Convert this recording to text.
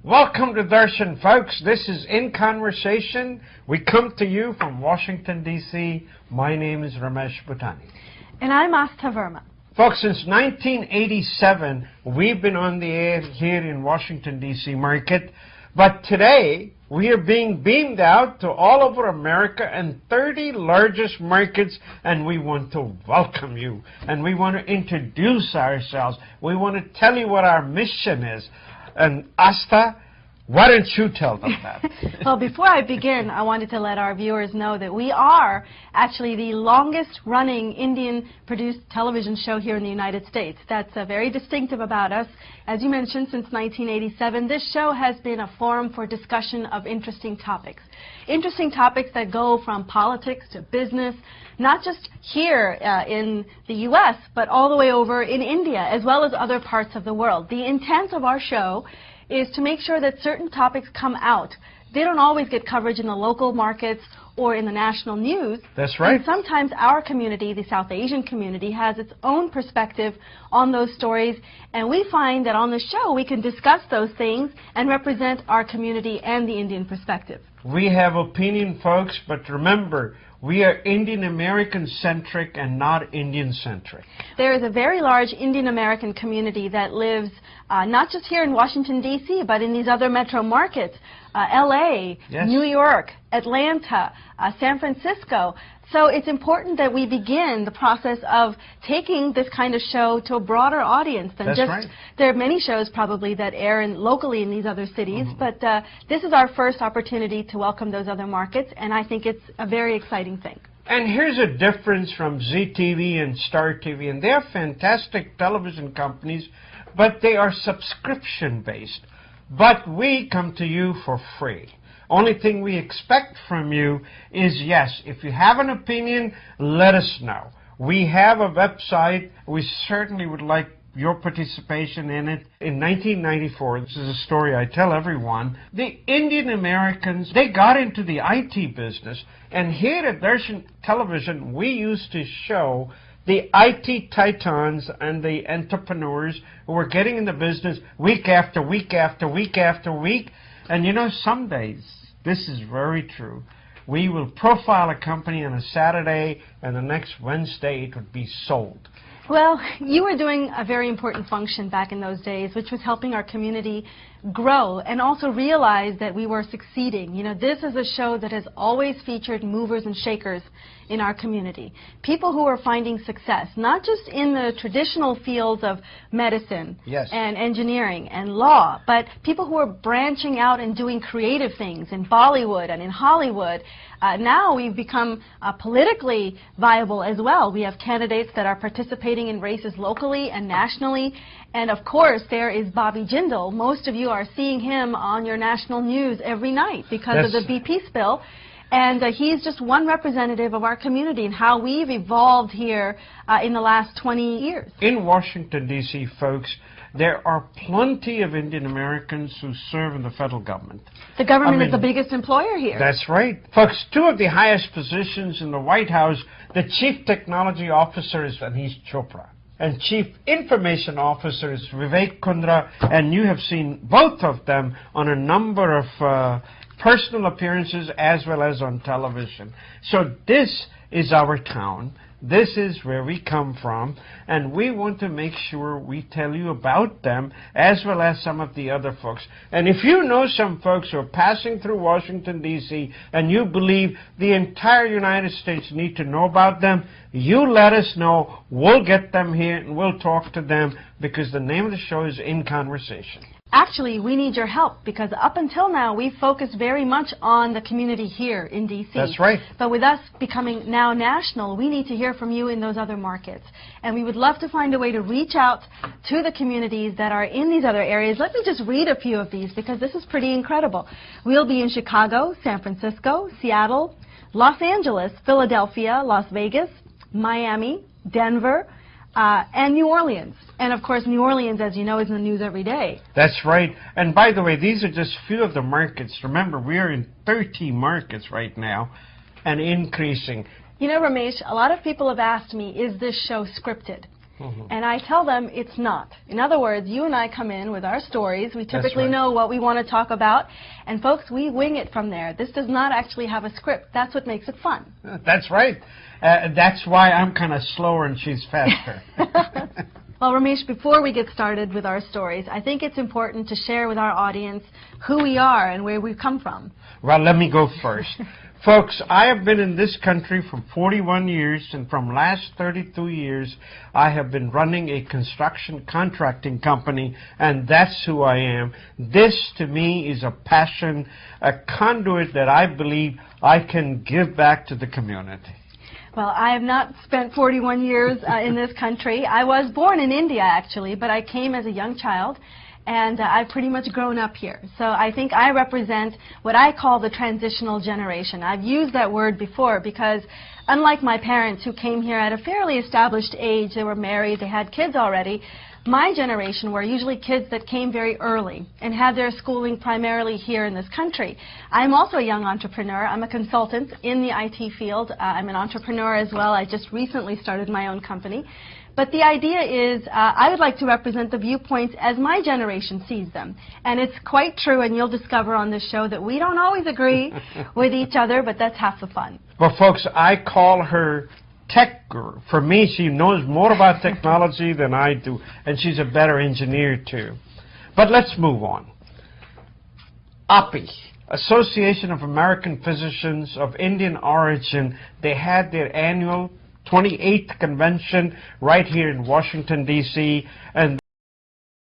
Welcome to Darshan, folks. This is In Conversation. We come to you from Washington, D.C. My name is Ramesh And I'm Aastha Verma. Folks, since 1987, we've been on the air here in Washington, D.C. market. But today, we are being beamed out to all over America and 30 largest markets, and we want to welcome you. And we want to introduce ourselves. We want to tell you what our mission is. And Aastha, why don't you tell them that? Well, before I begin, I wanted to let our viewers know that we are actually the longest-running Indian-produced television show here in the United States. That's very distinctive about us. As you mentioned, since 1987, this show has been a forum for discussion of interesting topics. Interesting topics that go from politics to business, not just here in the U.S., but all the way over in India, as well as other parts of the world. The intent of our show is to make sure that certain topics come out. They don't always get coverage in the local markets or in the national news. That's right. And sometimes our community, the South Asian community, has its own perspective on those stories, and we find that on the show we can discuss those things and represent our community and the Indian perspective. We have opinion, folks, but remember, we are Indian American centric and not Indian centric. There is a very large Indian American community that lives not just here in Washington, D.C., but in these other metro markets, L.A., yes, New York, Atlanta, San Francisco. So it's important that we begin the process of taking this kind of show to a broader audience than That's just, right. There are many shows probably that air locally in these other cities, but this is our first opportunity to welcome those other markets, and I think it's a very exciting thing. And here's a difference from ZTV and Star TV, and they're fantastic television companies, but they are subscription-based. But we come to you for free. Only thing we expect from you is, yes, if you have an opinion, let us know. We have a website. We certainly would like your participation in it. In 1994, this is a story I tell everyone, the Indian Americans, they got into the IT business, and here at Darshan Television, we used to show the IT titans and the entrepreneurs who were getting in the business week after week after week after week. And you know, some days, this is very true, we will profile a company on a Saturday, and the next Wednesday it would be sold. Well, you were doing a very important function back in those days, which was helping our community grow and also realize that we were succeeding. You know, this is a show that has always featured movers and shakers in our community. People who are finding success, not just in the traditional fields of medicine, yes, and engineering and law, but people who are branching out and doing creative things in Bollywood and in Hollywood. Now we've become politically viable as well. We have candidates that are participating in races locally and nationally. And of course, there is Bobby Jindal. Most of you are seeing him on your national news every night because of the BP spill. And he's just one representative of our community and how we've evolved here in the last 20 years. In Washington, D.C., folks, there are plenty of Indian Americans who serve in the federal government. The government is the biggest employer here. That's right. Folks, two of the highest positions in the White House, the Chief Technology Officer is Anish Chopra, and Chief Information Officer is Vivek Kundra, and you have seen both of them on a number of personal appearances as well as on television. So this is our town. This is where we come from, and we want to make sure we tell you about them as well as some of the other folks. And if you know some folks who are passing through Washington, D.C., and you believe the entire United States need to know about them, you let us know. We'll get them here and we'll talk to them, because the name of the show is In Conversation. Actually, we need your help, because up until now, we focused very much on the community here in D.C. That's right. But with us becoming now national, we need to hear from you in those other markets. And we would love to find a way to reach out to the communities that are in these other areas. Let me just read a few of these, because this is pretty incredible. We'll be in Chicago, San Francisco, Seattle, Los Angeles, Philadelphia, Las Vegas, Miami, Denver, and New Orleans. And of course, New Orleans, as you know, is in the news every day. That's right. And by the way, these are just few of the markets. Remember, we are in 30 markets right now and increasing. You know, Ramesh, a lot of people have asked me, is this show scripted? And I tell them it's not. In other words, you and I come in with our stories. We typically know what we want to talk about. And folks, we wing it from there. This does not actually have a script. That's what makes it fun. That's right. That's why I'm kind of slower and she's faster. Well, Ramesh, before we get started with our stories, I think it's important to share with our audience who we are and where we've come from. Well, let me go first. Folks, I have been in this country for 41 years, and from last 32 years, I have been running a construction contracting company, and that's who I am. This, to me, is a passion, a conduit that I believe I can give back to the community. Well, I have not spent 41 years in this country. I was born in India, actually, but I came as a young child. And I've pretty much grown up here. So I think I represent what I call the transitional generation. I've used that word before because unlike my parents who came here at a fairly established age, they were married, they had kids already, my generation were usually kids that came very early and had their schooling primarily here in this country. I'm also a young entrepreneur. I'm a consultant in the IT field. I'm an entrepreneur as well. I just recently started my own company. But the idea is I would like to represent the viewpoints as my generation sees them. And it's quite true, and you'll discover on this show that we don't always agree with each other, but that's half the fun. Well, folks, I call her tech guru. For me, she knows more about technology than I do, and she's a better engineer, too. But let's move on. API, Association of American Physicians of Indian Origin, they had their annual 28th convention right here in Washington, D.C., and